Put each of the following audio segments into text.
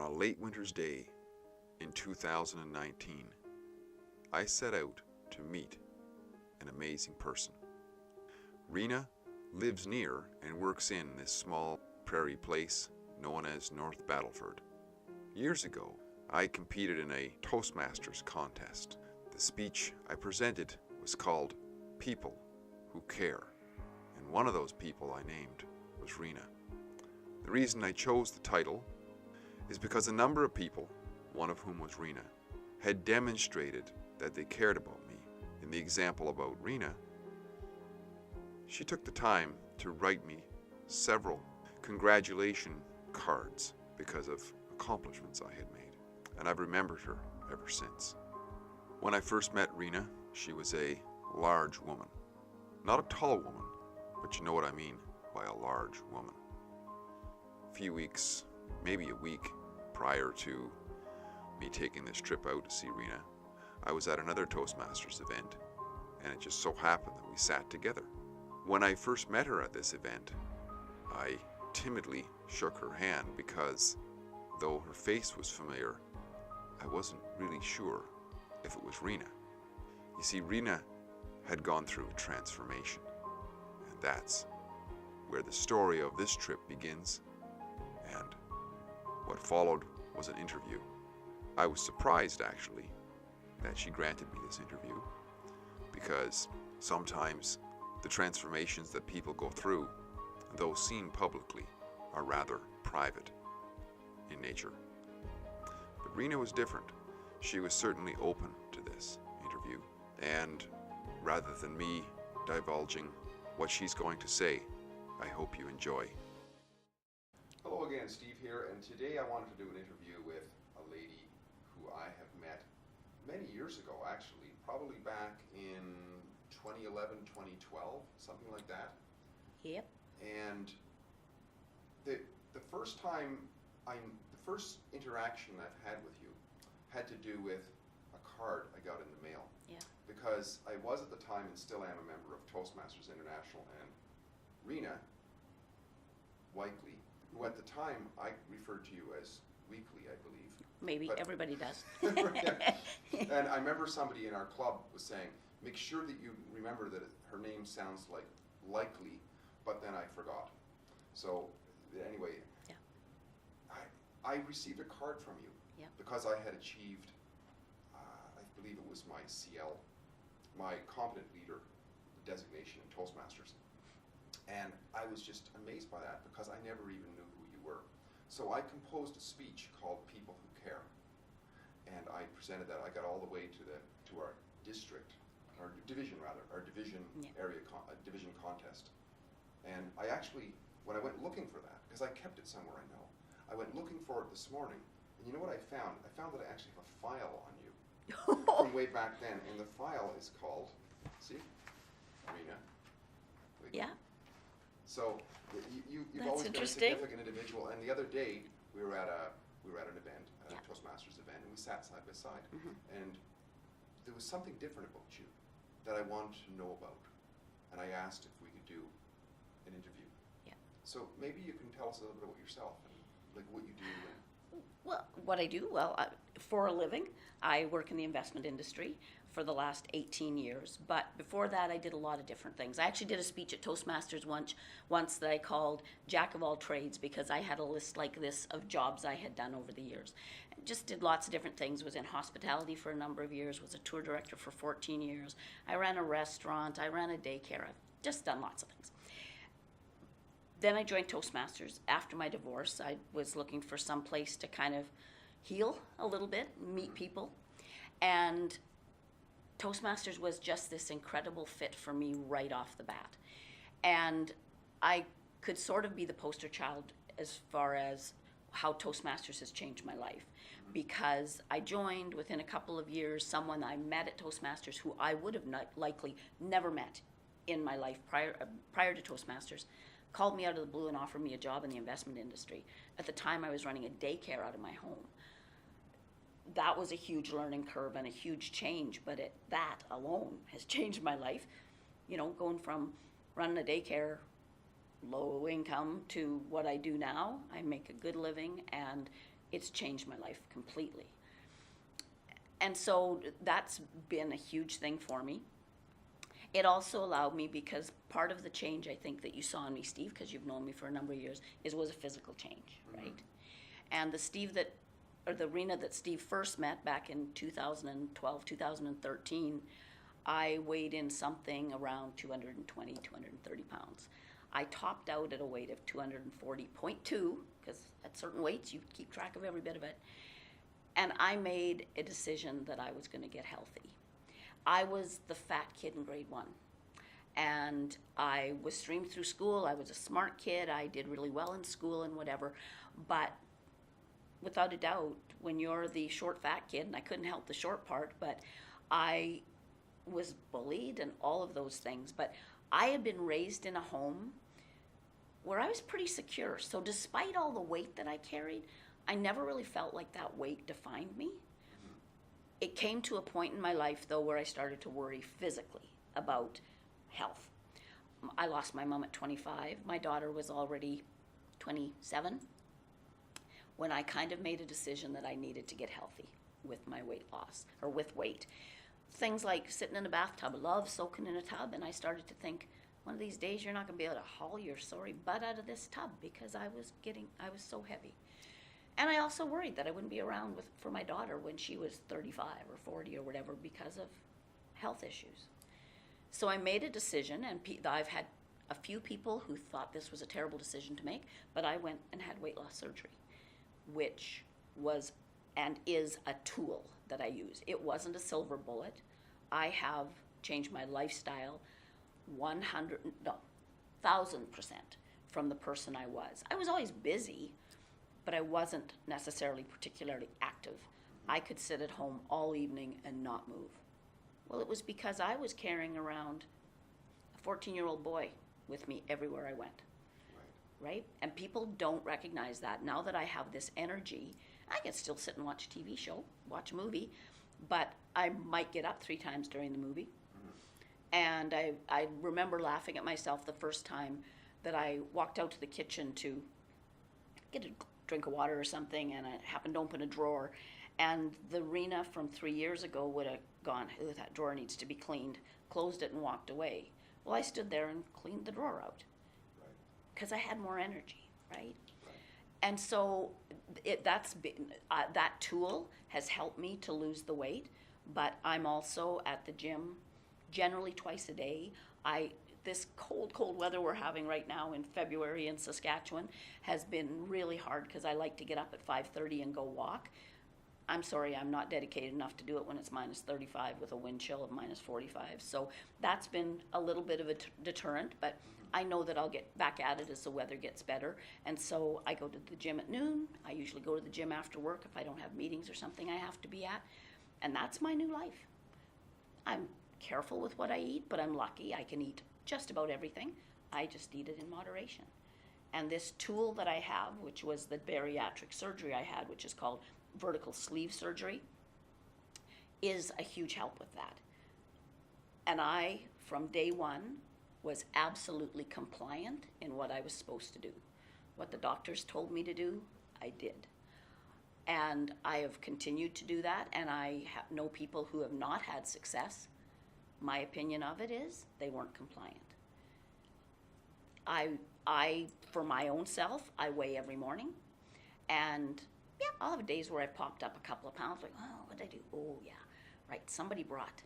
a late winter's day in 2019, I set out to meet an amazing person. Rena lives near and works in this small prairie place known as North Battleford. Years ago, I competed in a Toastmasters contest. The speech I presented was called People Who Care, and one of those people I named was Rena. The reason I chose the title is because a number of people, one of whom was Rena, had demonstrated that they cared about me. In the example about Rena, she took the time to write me several congratulation cards because of accomplishments I had made, and I've remembered her ever since. When I first met Rena, she was a large woman. Not a tall woman, but you know what I mean by a large woman. A few weeks, maybe a week prior to me taking this trip out to see Rena, I was at another Toastmasters event, and it just so happened that we sat together. When I first met her at this event, I timidly shook her hand because, though her face was familiar, I wasn't really sure if it was Rena. You see, Rena had gone through a transformation, and that's where the story of this trip begins, and what followed was an interview. I was surprised, actually, that she granted me this interview, because sometimes the transformations that people go through, though seen publicly, are rather private in nature. But Rena was different. She was certainly open to this interview, and rather than me divulging what she's going to say, I hope you enjoy. Hello again, Steve here, and today I wanted to do an interview with a lady who I have met many years ago, actually, probably back in 2011, 2012, something like that. Yep. And the first interaction I've had with you had to do with a card I got in the mail. Yeah. Because I was at the time and still am a member of Toastmasters International, and Rena Whiteley, who at the time I referred to you as Weekly, I believe. Maybe But everybody does. And I remember somebody in our club was saying, make sure that you remember that her name sounds like Likely, but then I forgot. So anyway, Yeah. I received a card from you. Yeah. Because I had achieved, I believe it was my CL, my competent leader designation in Toastmasters. And I was just amazed by that because I never even knew who you were. So I composed a speech called People Who Care. And I presented that. I got all the way to our district, our division rather, our division area, division contest. And I actually, when I went looking for that, because I kept it somewhere I know, I went looking for it this morning, and you know what I found? I found that I actually have a file on you from way back then, and the file is called, see, Rena. Yeah. So you've That's always been a interesting. significant individual, and the other day we were at an event, a Toastmasters event, and we sat side by side, and there was something different about you that I wanted to know about, and I asked if we could do an interview. Yeah. So maybe you can tell us a little bit about yourself and like what you do. Well, what I do, for a living, I work in the investment industry for the last 18 years. But before that, I did a lot of different things. I actually did a speech at Toastmasters once that I called Jack of All Trades because I had a list like this of jobs I had done over the years. Just did lots of different things. Was in hospitality for a number of years. Was a tour director for 14 years. I ran a restaurant. I ran a daycare. I've just done lots of things. Then I joined Toastmasters. After my divorce, I was looking for some place to kind of heal a little bit, meet people. And Toastmasters was just this incredible fit for me right off the bat. And I could sort of be the poster child as far as how Toastmasters has changed my life. Because I joined within a couple of years someone I met at Toastmasters who I would have likely never met in my life prior to Toastmasters, called me out of the blue and offered me a job in the investment industry. At the time, I was running a daycare out of my home. That was a huge learning curve and a huge change, but that alone has changed my life. You know, going from running a daycare, low income, to what I do now. I make a good living, and it's changed my life completely. And so that's been a huge thing for me. It also allowed me, because part of the change I think that you saw in me, Steve, because you've known me for a number of years, was a physical change, right? And the Rena that Steve first met back in 2012, 2013, I weighed in something around 220, 230 pounds. I topped out at a weight of 240.2, because at certain weights you keep track of every bit of it. And I made a decision that I was going to get healthy. I was the fat kid in grade 1. And I was streamed through school. I was a smart kid. I did really well in school and whatever. But without a doubt, when you're the short fat kid, and I couldn't help the short part, but I was bullied and all of those things. But I had been raised in a home where I was pretty secure. So despite all the weight that I carried, I never really felt like that weight defined me. It came to a point in my life, though, where I started to worry physically about health. I lost my mom at 25. My daughter was already 27 when I kind of made a decision that I needed to get healthy with my weight loss, or with weight. Things like sitting in a bathtub. I love soaking in a tub, and I started to think, one of these days you're not going to be able to haul your sorry butt out of this tub, because I was so heavy. And I also worried that I wouldn't be around for my daughter when she was 35 or 40 or whatever, because of health issues. So I made a decision, and I've had a few people who thought this was a terrible decision to make, but I went and had weight loss surgery, which was and is a tool that I use. It wasn't a silver bullet. I have changed my lifestyle 1,000% from the person I was. I was always busy, but I wasn't necessarily particularly active. I could sit at home all evening and not move. Well, it was because I was carrying around a 14-year-old boy with me everywhere I went, right? And people don't recognize that. Now that I have this energy, I can still sit and watch a TV show, watch a movie, but I might get up 3 times during the movie. And I remember laughing at myself the first time that I walked out to the kitchen to get a drink of water or something, and I happened to open a drawer, and the Rena from 3 years ago would have gone, "Ooh, that drawer needs to be cleaned," closed it and walked away. Well, I stood there and cleaned the drawer out because I had more energy, right? And so that tool has helped me to lose the weight, but I'm also at the gym generally twice a day. This cold weather we're having right now in February in Saskatchewan has been really hard, because I like to get up at 5:30 and go walk. I'm sorry, I'm not dedicated enough to do it when it's minus 35 with a wind chill of minus 45. So that's been a little bit of a deterrent, but I know that I'll get back at it as the weather gets better. And so I go to the gym at noon. I usually go to the gym after work if I don't have meetings or something I have to be at. And that's my new life. I'm careful with what I eat, but I'm lucky. I can eat just about everything. I just eat it in moderation. And this tool that I have, which was the bariatric surgery I had, which is called vertical sleeve surgery, is a huge help with that. And I, from day one, was absolutely compliant in what I was supposed to do. What the doctors told me to do, I did. And I have continued to do that, and I know people who have not had success. My opinion of it is they weren't compliant. I, for my own self, I weigh every morning, and yeah, I'll have days where I popped up a couple of pounds, like, oh, what did I do? Oh, yeah, right, somebody brought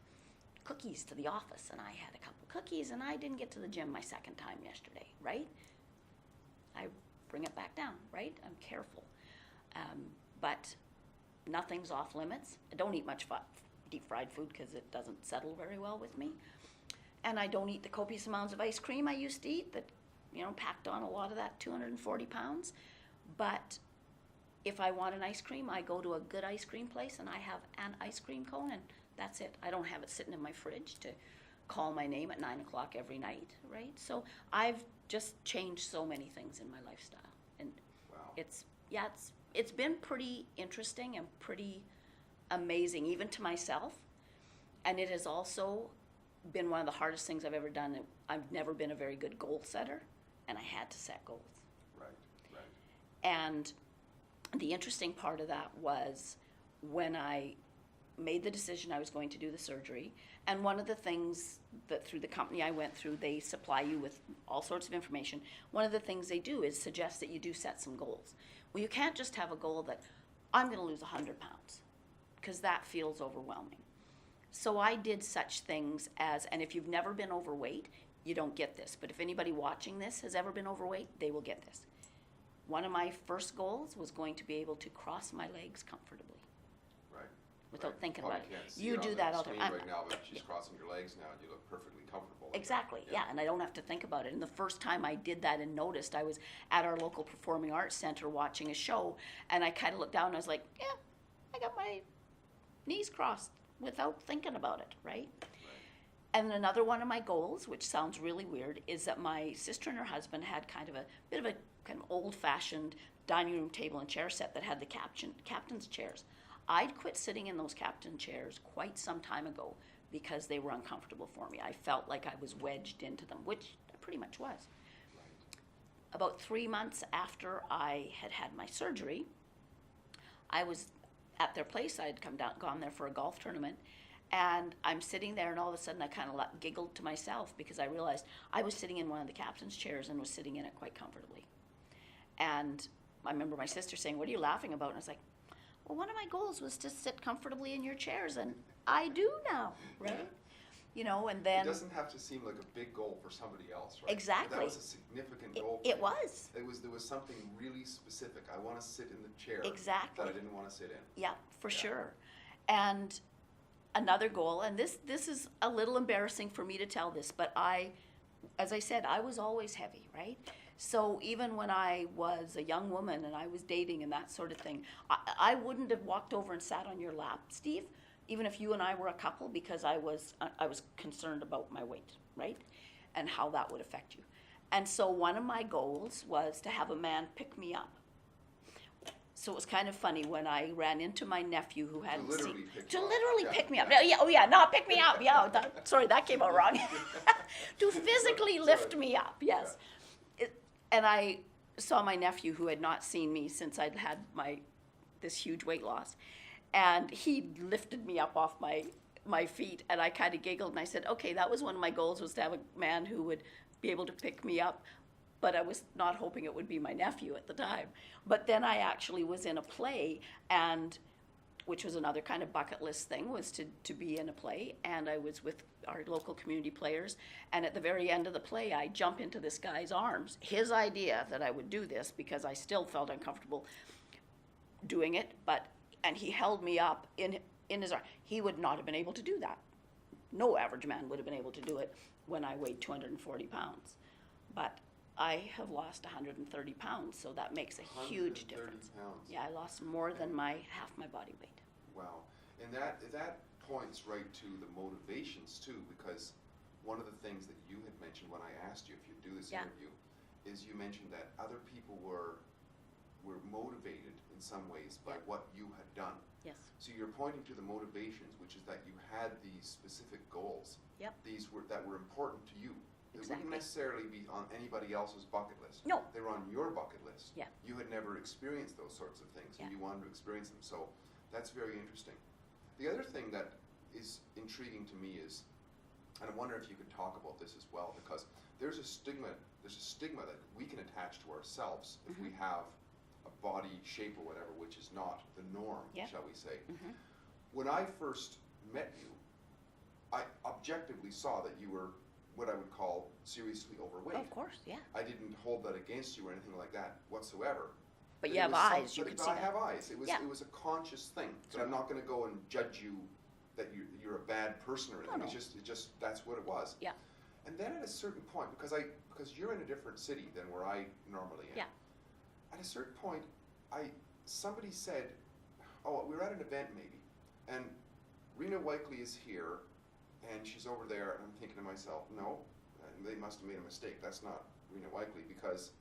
cookies to the office, and I had a couple cookies, and I didn't get to the gym my second time yesterday, right? I bring it back down, right? I'm careful. But nothing's off limits. I don't eat much deep fried food because it doesn't settle very well with me. And I don't eat the copious amounts of ice cream I used to eat that, packed on a lot of that 240 pounds. But if I want an ice cream, I go to a good ice cream place and I have an ice cream cone, and that's it. I don't have it sitting in my fridge to call my name at 9 o'clock every night, right? So I've just changed so many things in my lifestyle. And Wow. It's been pretty interesting and pretty amazing, even to myself. And it has also been one of the hardest things I've ever done. I've never been a very good goal setter, and I had to set goals. Right. And The interesting part of that was when I made the decision I was going to do the surgery. And one of the things that through the company I went through, they supply you with all sorts of information. One of the things they do is suggest that you do set some goals. Well, you can't just have a goal that I'm going to lose 100 pounds, because that feels overwhelming. So I did such things as, and if you've never been overweight, you don't get this. But if anybody watching this has ever been overweight, they will get this. One of my first goals was going to be able to cross my legs comfortably. Right. Without right. thinking Probably about it. Can't see You it do on that the all the screen time. right now, but she's crossing your legs now, and you look perfectly comfortable. in that. Exactly, yeah, and I don't have to think about it. And the first time I did that and noticed, I was at our local performing arts center watching a show, and I kind of looked down and I was like, yeah, I got my knees crossed without thinking about it, right? And another one of my goals, which sounds really weird, is that my sister and her husband had kind of a bit of a kind of old-fashioned dining room table and chair set that had the captain's chairs. I'd quit sitting in those captain chairs quite some time ago because they were uncomfortable for me. I felt like I was wedged into them, which I pretty much was. About 3 months after I had had my surgery, I was at their place. I had gone there for a golf tournament, and I'm sitting there, and all of a sudden I kind of giggled to myself because I realized I was sitting in one of the captain's chairs and was sitting in it quite comfortably. And I remember my sister saying, "What are you laughing about?" And I was like, well, one of my goals was to sit comfortably in your chairs, and I do now, right? You know, and then... It doesn't have to seem like a big goal for somebody else, right? Exactly. That was a significant goal. It was. There was something really specific. I want to sit in the chair Exactly. that I didn't want to sit in. Yeah, for sure. And another goal, and this is a little embarrassing for me to tell this, but as I said, I was always heavy, right? So even when I was a young woman and I was dating and that sort of thing, I wouldn't have walked over and sat on your lap, Steve, even if you and I were a couple, because I was concerned about my weight, right? And how that would affect you. And so one of my goals was to have a man pick me up. So it was kind of funny when I ran into my nephew who hadn't seen... To literally pick me up. Not pick me up. Yeah, sorry, that came out wrong. To physically lift me up, yes. And I saw my nephew who had not seen me since I'd had this huge weight loss. And he lifted me up off my feet, and I kind of giggled, and I said, okay, that was one of my goals, was to have a man who would be able to pick me up. But I was not hoping it would be my nephew at the time. But then I actually was in a play, which was another kind of bucket list thing, was to be in a play. And I was with our local community players. And at the very end of the play, I jump into this guy's arms. His idea that I would do this, because I still felt uncomfortable doing it, and he held me up in his arm. He would not have been able to do that. No average man would have been able to do it when I weighed 240 pounds. But I have lost 130 pounds, so that makes a huge difference. Pounds. Yeah, I lost more than half my body weight. Wow, and that points right to the motivations too, because one of the things that you had mentioned when I asked you if you'd do this interview is you mentioned that other people were motivated in some ways by what you had done. Yes. So you're pointing to the motivations, which is that you had these specific goals. Yep. That were important to you. It wouldn't necessarily be on anybody else's bucket list. No. They were on your bucket list. Yeah. You had never experienced those sorts of things, and you wanted to experience them. So that's very interesting. The other thing that is intriguing to me is, and I wonder if you could talk about this as well, because there's a stigma that we can attach to ourselves if we have a body shape or whatever, which is not the norm, shall we say. When I first met you, I objectively saw that you were what I would call seriously overweight. Of course, yeah. I didn't hold that against you or anything like that whatsoever. But you have eyes, you could see I that. have eyes. It was a conscious thing. But I'm not going to go and judge you that you're a bad person or anything. No. It just that's what it was. Yeah. And then at a certain point, because you're in a different city than where I normally am. Yeah. At a certain point, somebody said, "Oh, we were at an event maybe, and Rena Whiteley is here, and she's over there." And I'm thinking to myself, "No, they must have made a mistake. That's not Rena Whiteley, because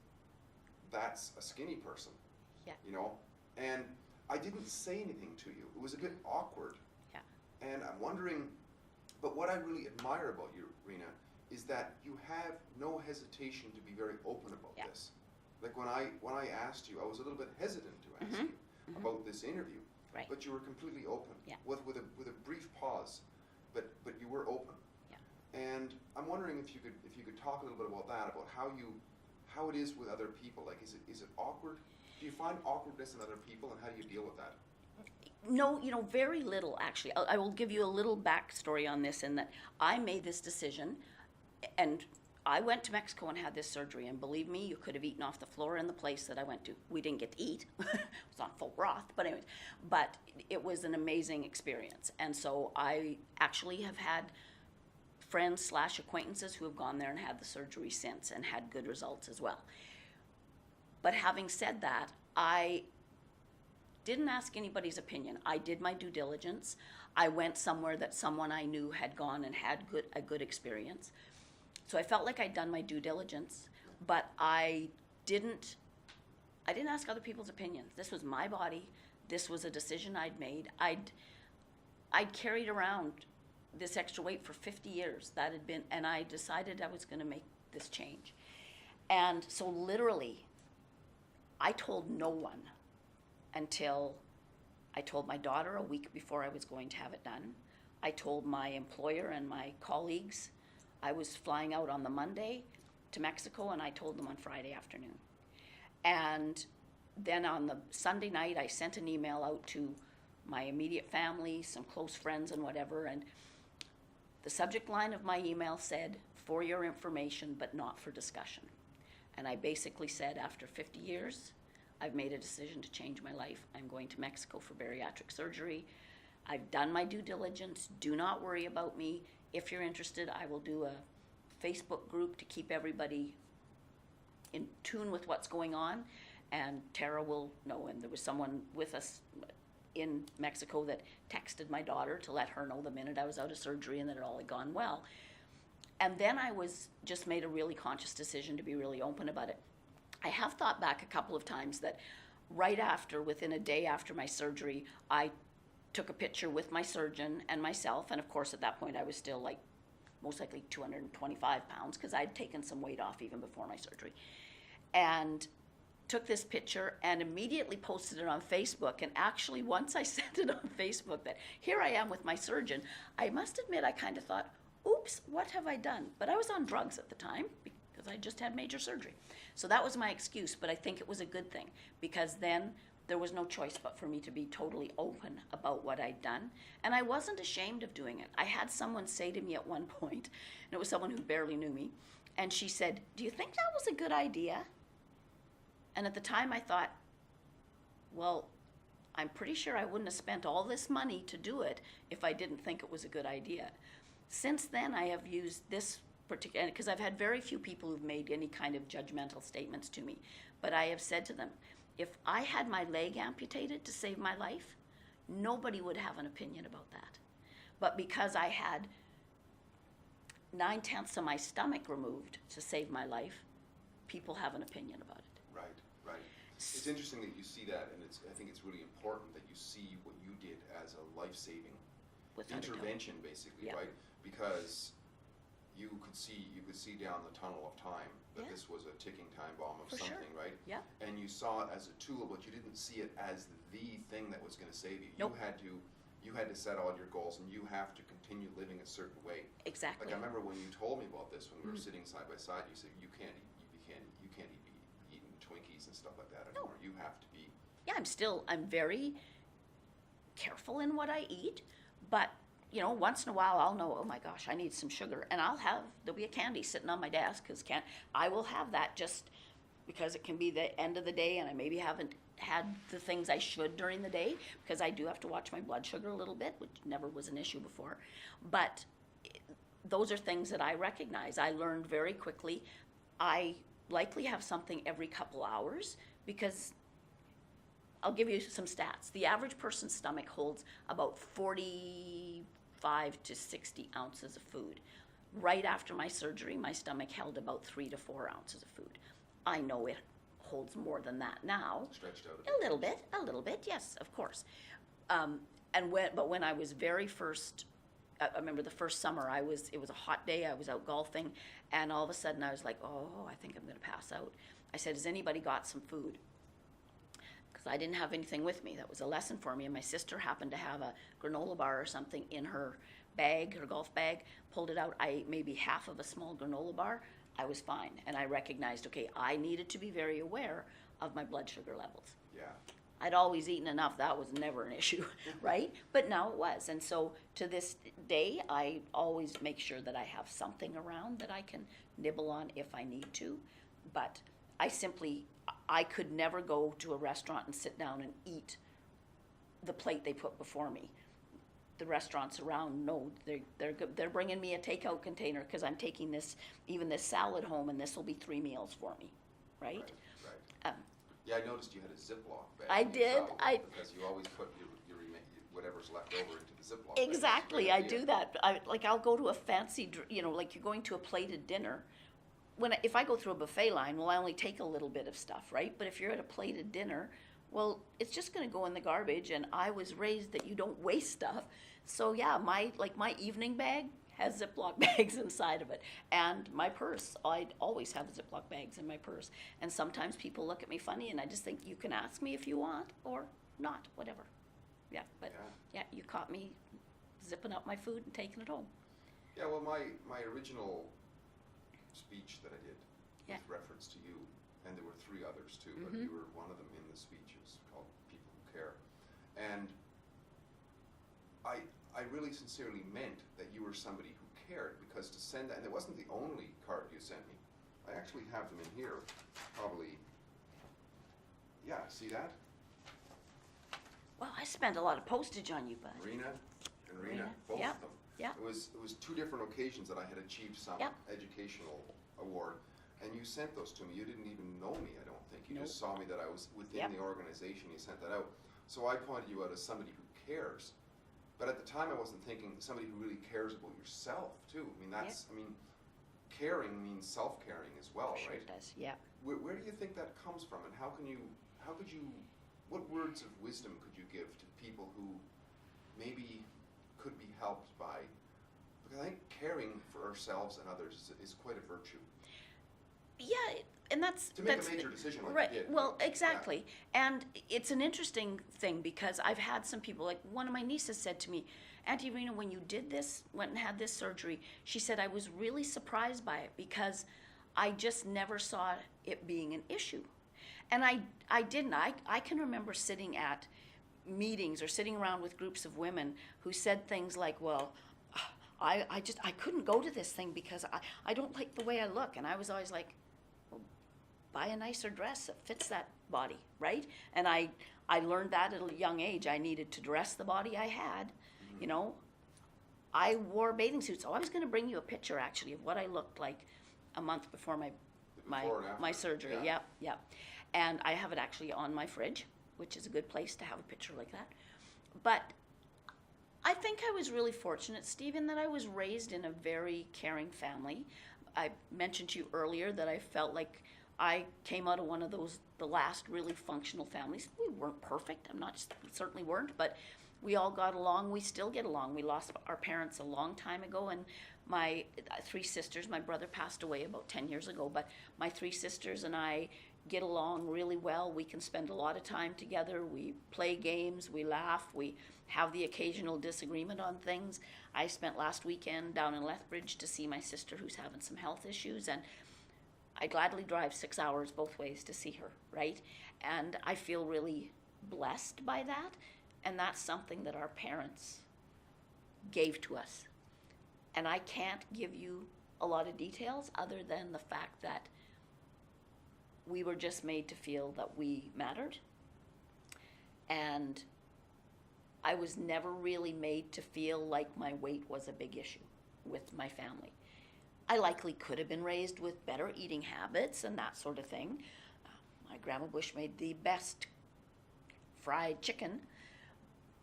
that's a skinny person." Yeah. You know, and I didn't say anything to you. It was a bit awkward. Yeah. And I'm wondering, but what I really admire about you, Rena, is that you have no hesitation to be very open about this. Like when I asked you, I was a little bit hesitant to ask you about this interview, Right. but you were completely open. Yeah. With a brief pause, but you were open. Yeah. And I'm wondering if you could talk a little bit about that, about how it is with other people. Like, is it awkward? Do you find awkwardness in other people, and how do you deal with that? No, very little actually. I will give you a little backstory on this in that I made this decision and I went to Mexico and had this surgery, and believe me, you could have eaten off the floor in the place that I went to. We didn't get to eat. It was on full broth, but anyways, but it was an amazing experience. And so I actually have had friends / acquaintances who have gone there and had the surgery since and had good results as well. But having said that, I didn't ask anybody's opinion. I did my due diligence. I went somewhere that someone I knew had gone and had a good experience. So I felt like I'd done my due diligence, but I didn't ask other people's opinions. This was my body. This was a decision I'd made. I'd carried around this extra weight for 50 years. That had been, and I decided I was going to make this change. And so literally, I told no one until I told my daughter a week before I was going to have it done. I told my employer and my colleagues. I was flying out on the Monday to Mexico, and I told them on Friday afternoon. And then on the Sunday night, I sent an email out to my immediate family, some close friends and whatever, and the subject line of my email said, "For your information, but not for discussion." And I basically said, after 50 years, I've made a decision to change my life. I'm going to Mexico for bariatric surgery. I've done my due diligence. Do not worry about me. If you're interested, I will do a Facebook group to keep everybody in tune with what's going on, and Tara will know. And there was someone with us in Mexico that texted my daughter to let her know the minute I was out of surgery and that it all had gone well. And then I just made a really conscious decision to be really open about it. I have thought back a couple of times that right after, within a day after my surgery, I took a picture with my surgeon and myself, and of course at that point I was still like most likely 225 pounds because I'd taken some weight off even before my surgery, and took this picture and immediately posted it on Facebook. And actually, once I sent it on Facebook that here I am with my surgeon, I must admit I kind of thought, oops, what have I done? But I was on drugs at the time because I just had major surgery. So that was my excuse, but I think it was a good thing because then there was no choice but for me to be totally open about what I'd done. And I wasn't ashamed of doing it. I had someone say to me at one point, and it was someone who barely knew me, and she said, "Do you think that was a good idea?" And at the time I thought, well, I'm pretty sure I wouldn't have spent all this money to do it if I didn't think it was a good idea. Since then, I have used this particular, because I've had very few people who've made any kind of judgmental statements to me, but I have said to them, if I had my leg amputated to save my life, nobody would have an opinion about that. But because I had 9/10 of my stomach removed to save my life, people have an opinion about it. Right. It's interesting that you see that, and I think it's really important that you see what you did as a life-saving intervention, basically, yeah. right? Because you could see down the tunnel of time that Yeah. this was a ticking time bomb of For something, sure. right? Yeah. And you saw it as a tool, but you didn't see it as the thing that was going to save you. Nope. You had to set all your goals, and you have to continue living a certain way. Exactly. Like I remember when you told me about this when we were sitting side by side, you said you can't be eating Twinkies and stuff like that anymore. You have to be. Yeah, I'm very careful in what I eat, but once in a while I'll know, oh my gosh, I need some sugar, and there'll be a candy sitting on my desk because I will have that just because it can be the end of the day and I maybe haven't had the things I should during the day because I do have to watch my blood sugar a little bit, which never was an issue before. But those are things that I recognize. I learned very quickly. I likely have something every couple hours because I'll give you some stats. The average person's stomach holds about 45 to 60 ounces of food. Right after my surgery, my stomach held about 3 to 4 ounces of food. I know it holds more than that now. Stretched out a little bit, yes, of course. But when I was very first, I remember the first summer, it was a hot day, I was out golfing, and all of a sudden I was like, oh, I think I'm gonna pass out. I said, has anybody got some food? Because I didn't have anything with me. That was a lesson for me. And my sister happened to have a granola bar or something in her bag, her golf bag, pulled it out. I ate maybe half of a small granola bar. I was fine. And I recognized, okay, I needed to be very aware of my blood sugar levels. Yeah. I'd always eaten enough. That was never an issue, right? But now it was. And so to this day, I always make sure that I have something around that I can nibble on if I need to. But I could never go to a restaurant and sit down and eat the plate they put before me. The restaurants around, no, they're bringing me a takeout container because I'm taking this salad home, and this will be 3 meals for me, right? Right. Yeah, I noticed you had a Ziploc bag. I did. Because you always put your whatever's left over into the Ziploc bag. Exactly, I do that. I'll go to a fancy, like you're going to a plated dinner. If I go through a buffet line, well, I only take a little bit of stuff, right? But if you're at a plated dinner, well, it's just going to go in the garbage. And I was raised that you don't waste stuff. So yeah, my evening bag has Ziploc bags inside of it. And my purse, I'd always have Ziploc bags in my purse. And sometimes people look at me funny, and I just think, you can ask me if you want or not, whatever. Yeah, but yeah, you caught me zipping up my food and taking it home. Yeah, well, my original speech that I did with reference to you, and there were 3 others too, but you were one of them in the speech. It was called People Who Care. And I really sincerely meant that you were somebody who cared, because to send that, and it wasn't the only card you sent me. I actually have them in here, probably. Yeah, see that? Well, I spent a lot of postage on you, bud. Rena, both of them. Yeah. It was 2 different occasions that I had achieved some educational award, and you sent those to me. You didn't even know me, I don't think. You just saw me that I was within the organization. You sent that out. So I pointed you out as somebody who cares. But at the time, I wasn't thinking somebody who really cares about yourself too. I mean, caring means self-caring as well, sure right? It does. Yeah. Where do you think that comes from, and what words of wisdom could you give to people who maybe could be helped by? Because I think caring for ourselves and others is quite a virtue. Yeah, and that's to make a major decision like right. you did. Well, exactly, and it's an interesting thing because I've had some people, like one of my nieces said to me, Auntie Rena, when you went and had this surgery, she said, I was really surprised by it because I just never saw it being an issue, and I didn't. I can remember sitting at meetings or sitting around with groups of women who said things like, well, I couldn't go to this thing because I don't like the way I look, and I was always like, buy a nicer dress that fits that body, right? And I learned that at a young age. I needed to dress the body I had. You know, I wore bathing suits. So I was going to bring you a picture actually of what I looked like a month before my surgery. Yeah. And I have it actually on my fridge, which is a good place to have a picture like that. But I think I was really fortunate, Stephen, that I was raised in a very caring family. I mentioned to you earlier that I felt like I came out of one of the last really functional families. We weren't perfect. We certainly weren't, but we all got along. We still get along. We lost our parents a long time ago, and my 3 sisters, my brother passed away about 10 years ago, but my 3 sisters and I get along really well. We can spend a lot of time together. We play games, we laugh, we have the occasional disagreement on things. I spent last weekend down in Lethbridge to see my sister who's having some health issues, and I gladly drive 6 hours both ways to see her, right? And I feel really blessed by that, and that's something that our parents gave to us. And I can't give you a lot of details other than the fact that we were just made to feel that we mattered. And I was never really made to feel like my weight was a big issue with my family. I likely could have been raised with better eating habits and that sort of thing. My grandma Bush made the best fried chicken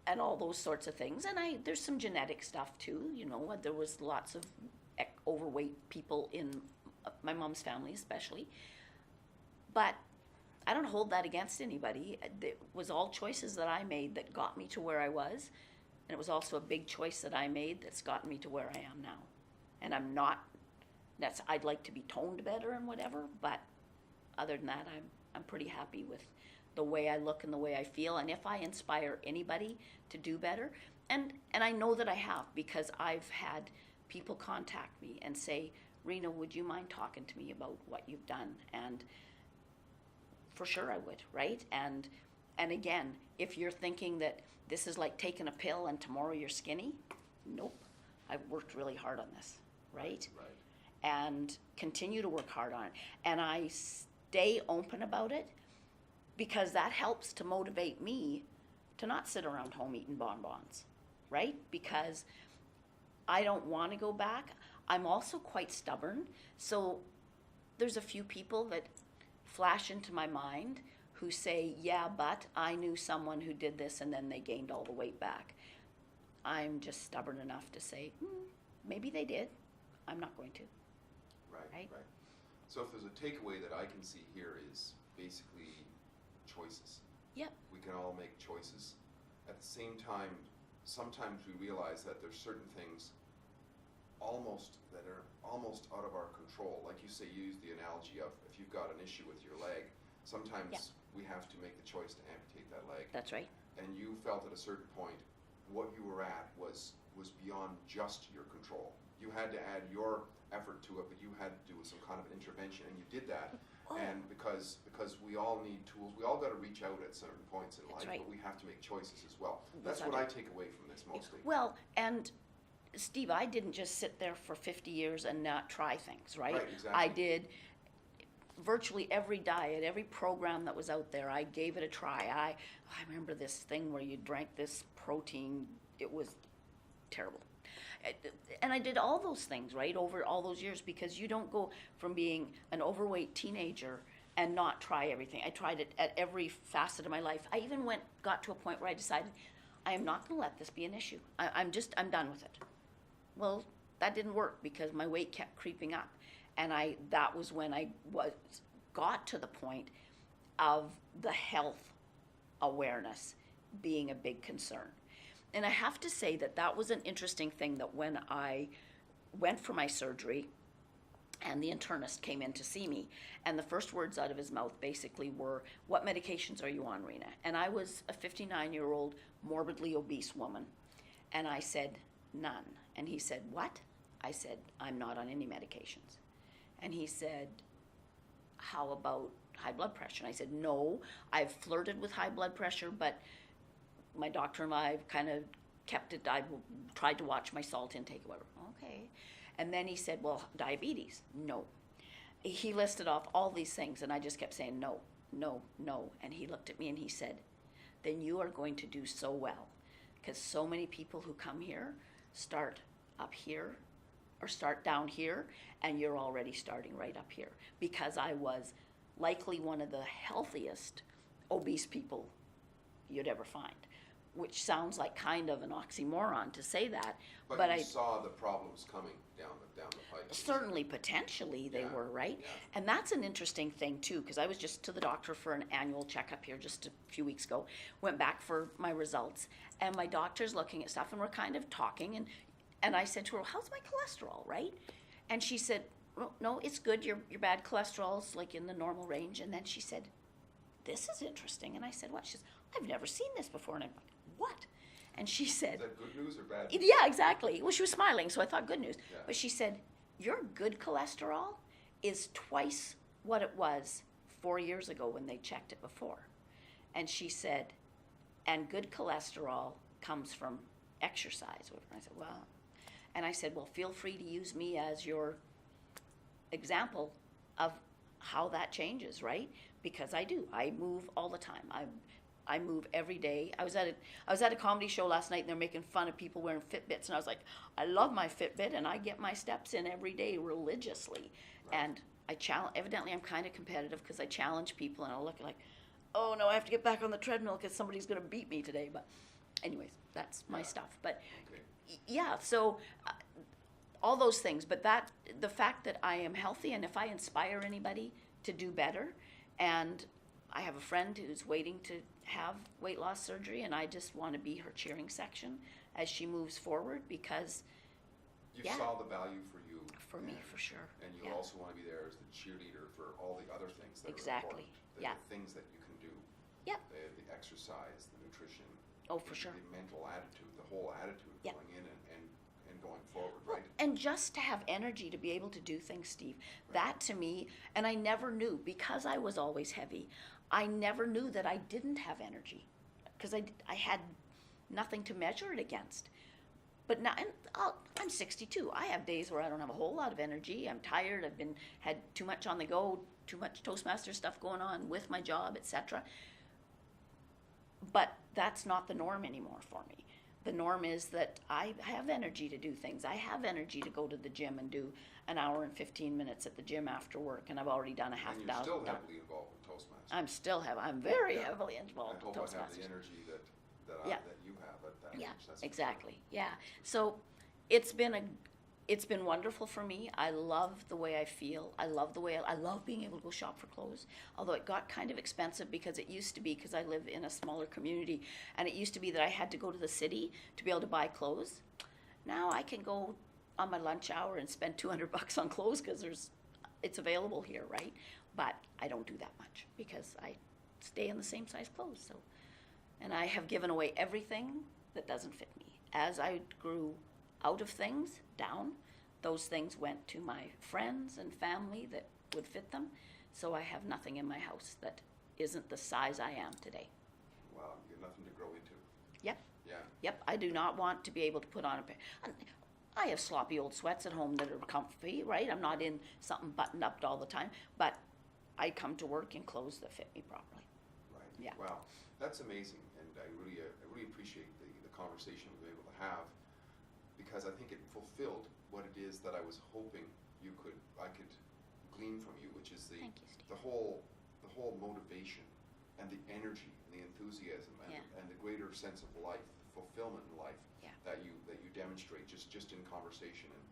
and all those sorts of things. And there's some genetic stuff too. You know, there was lots of overweight people in my mom's family especially. But I don't hold that against anybody. It was all choices that I made that got me to where I was. And it was also a big choice that I made that's gotten me to where I am now. And I'd like to be toned better and whatever, but other than that, I'm pretty happy with the way I look and the way I feel. And if I inspire anybody to do better, and I know that I have, because I've had people contact me and say, Rena, would you mind talking to me about what you've done? And for sure I would, right? And again, if you're thinking that this is like taking a pill and tomorrow you're skinny, nope. I've worked really hard on this, right? Right. And continue to work hard on it. And I stay open about it because that helps to motivate me to not sit around home eating bonbons, right? Because I don't want to go back. I'm also quite stubborn. So there's a few people that flash into my mind who say, yeah, but I knew someone who did this and then they gained all the weight back. I'm just stubborn enough to say, maybe they did. I'm not going to. Right. So if there's a takeaway that I can see here is basically choices. Yep. We can all make choices. At the same time, sometimes we realize that there's certain things that are almost out of our control. Like you say, you use the analogy of if you've got an issue with your leg, sometimes we have to make the choice to amputate that leg. That's right. And you felt at a certain point what you were at was beyond just your control. You had to add your effort to it, but you had to do some kind of intervention, and you did that. And because we all need tools, we all got to reach out at certain points in life, right. but we have to make choices as well. That's what I take away from this mostly. Well, and Steve, I didn't just sit there for 50 years and not try things, right? Right, exactly. I did virtually every diet, every program that was out there. I gave it a try. I remember this thing where you drank this protein. It was terrible. And I did all those things, right, over all those years, because you don't go from being an overweight teenager and not try everything. I tried it at every facet of my life. I even got to a point where I decided, I am not going to let this be an issue. I'm done with it. Well, that didn't work because my weight kept creeping up. And that was when I got to the point of the health awareness being a big concern. And I have to say that was an interesting thing, that when I went for my surgery and the internist came in to see me, and the first words out of his mouth basically were, what medications are you on, Rena? And I was a 59-year-old morbidly obese woman. And I said, none. And he said, what? I said, I'm not on any medications. And he said, how about high blood pressure? And I said, no, I've flirted with high blood pressure, but my doctor and I kind of kept it. I tried to watch my salt intake, whatever. Okay. And then he said, well, diabetes? No. He listed off all these things, and I just kept saying, no, no, no. And he looked at me and he said, then you are going to do so well, because so many people who come here start up here or start down here, and you're already starting right up here, because I was likely one of the healthiest obese people you'd ever find, which sounds like kind of an oxymoron to say that. But I saw the problems coming down the pipe. Certainly, potentially, they were, right? Yeah. And that's an interesting thing, too, because I was just to the doctor for an annual checkup here just a few weeks ago, went back for my results, and my doctor's looking at stuff, and we're kind of talking, and I said to her, how's my cholesterol, right? And she said, no, it's good, your bad cholesterol's like in the normal range. And then she said, this is interesting. And I said, what? She says, I've never seen this before. And I'm like, what? And she said, is that good news or bad news? news? Yeah, exactly. Well, she was smiling, so I thought good news. Yeah. But she said, your good cholesterol is twice what it was 4 years ago when they checked it before. And she said, and good cholesterol comes from exercise. And I said, well, and I said, well, feel free to use me as your example of how that changes, right? Because I do. I move all the time. I move every day. I was at a comedy show last night, and they're making fun of people wearing Fitbits, and I was like, I love my Fitbit, and I get my steps in every day religiously. Right. And evidently I'm kind of competitive, because I challenge people, and I'll look like, oh no, I have to get back on the treadmill because somebody's going to beat me today. But anyways, that's my stuff. But yeah, so all those things. But the fact that I am healthy, and if I inspire anybody to do better, and I have a friend who's waiting to have weight loss surgery, and I just want to be her cheering section as she moves forward, because you saw the value for you for me, And- for sure. And you Yeah. also want to be there as the cheerleader for all the other things that Exactly. are important. Yeah. The things that you can do. Yep. The exercise, the nutrition. Oh, for sure. The mental attitude, the whole attitude Yep. going in and going forward, right? And just to have energy to be able to do things, Steve, that to me, and I never knew, because I was always heavy, I never knew that I didn't have energy, because I had nothing to measure it against. But now, and I'm 62. I have days where I don't have a whole lot of energy. I'm tired. Had too much on the go, too much Toastmaster stuff going on with my job, etc. But that's not the norm anymore for me. The norm is that I have energy to do things. I have energy to go to the gym and do an hour and 15 minutes at the gym after work, and I've already done a half And you're dozen. still heavily involved with Toastmasters. I'm very Yeah. heavily involved I with hope I have Toastmasters. the energy that Yeah. that you have at that Yeah, age. That's for exactly. sure. Yeah. So it's been wonderful for me. I love the way I feel. I love the way I love being able to go shop for clothes. Although it got kind of expensive because it used to be, because I live in a smaller community, and it used to be that I had to go to the city to be able to buy clothes. Now I can go on my lunch hour and spend $200 on clothes because it's available here, right? But I don't do that much because I stay in the same size clothes. So, and I have given away everything that doesn't fit me. As I grew out of things, down, those things went to my friends and family that would fit them. So I have nothing in my house that isn't the size I am today. Wow, you got nothing to grow into. Yep. Yeah. Yep, I do not want to be able to put on a pair. I have sloppy old sweats at home that are comfy, right? I'm not in something buttoned up all the time, but I come to work in clothes that fit me properly. Right. Yeah. Wow, that's amazing, and I really appreciate the conversation we were able to have, because I think it fulfilled what it is that I was hoping I could glean from you, which is Thank you, Steve. the whole motivation and the energy and the enthusiasm Yeah. and the greater sense of life, fulfillment in life Yeah. that you demonstrate just in conversation and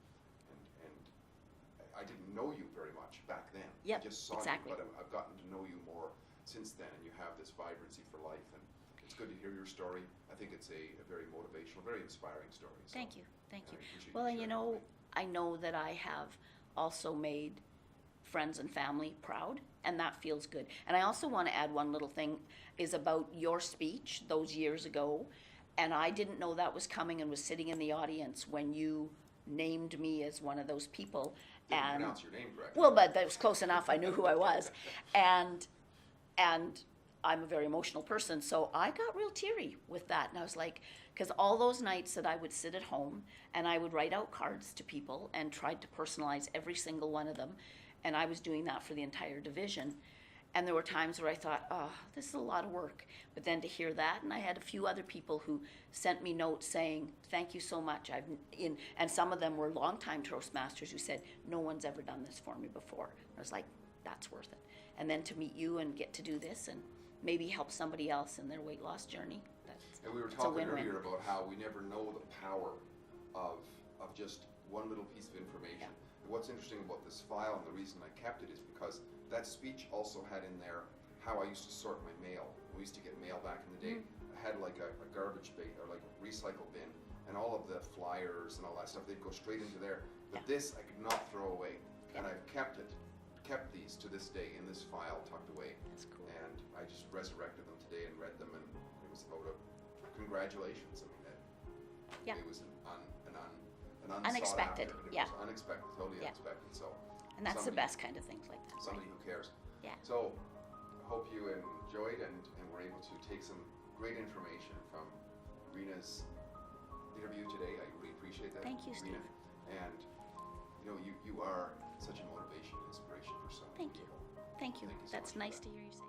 I didn't know you very much back then. Yep, I just saw exactly. you, but I've gotten to know you more since then, and you have this vibrancy for life, and it's good to hear your story. I think it's a very motivational, very inspiring story. So, Thank you, thank you. I appreciate Well, and you sharing know, with me. I know that I have also made friends and family proud, and that feels good. And I also want to add one little thing is about your speech those years ago, and I didn't know that was coming and was sitting in the audience when you named me as one of those people. Didn't And pronounce your name correctly. well, but that was close enough. I knew who I was, and I'm a very emotional person, so I got real teary with that. And I was like, because all those nights that I would sit at home and I would write out cards to people and tried to personalize every single one of them, and I was doing that for the entire division. And there were times where I thought, oh, this is a lot of work. But then to hear that, and I had a few other people who sent me notes saying, thank you so much. And some of them were longtime Toastmasters who said, no one's ever done this for me before. I was like, that's worth it. And then to meet you and get to do this and maybe help somebody else in their weight loss journey. And we were it's a talking win-win. earlier about how we never know the power of just one little piece of information. Yeah. And what's interesting about this file, and the reason I kept it, is because that speech also had in there how I used to sort my mail. We used to get mail back in the day. I had like a garbage bin or like a recycle bin, and all of the flyers and all that stuff, they'd go straight into there. But Yeah. this I could not throw away, and I've kept these to this day in this file tucked away. That's cool. And I just resurrected them today and read them, and it was about congratulations. I mean, Yeah. it was an unsought Unexpected, after, and it yeah. was unexpected, totally Yeah. unexpected. So, And that's the somebody- best kind of things like that. Somebody Right? who cares. Yeah. So, I hope you enjoyed and were able to take some great information from Rena's interview today. I really appreciate that. Thank you, Rena. Steve. And you are such a motivation and inspiration for so many Thank you. people. Thank you. Thank you so That's much for nice that. to hear you say.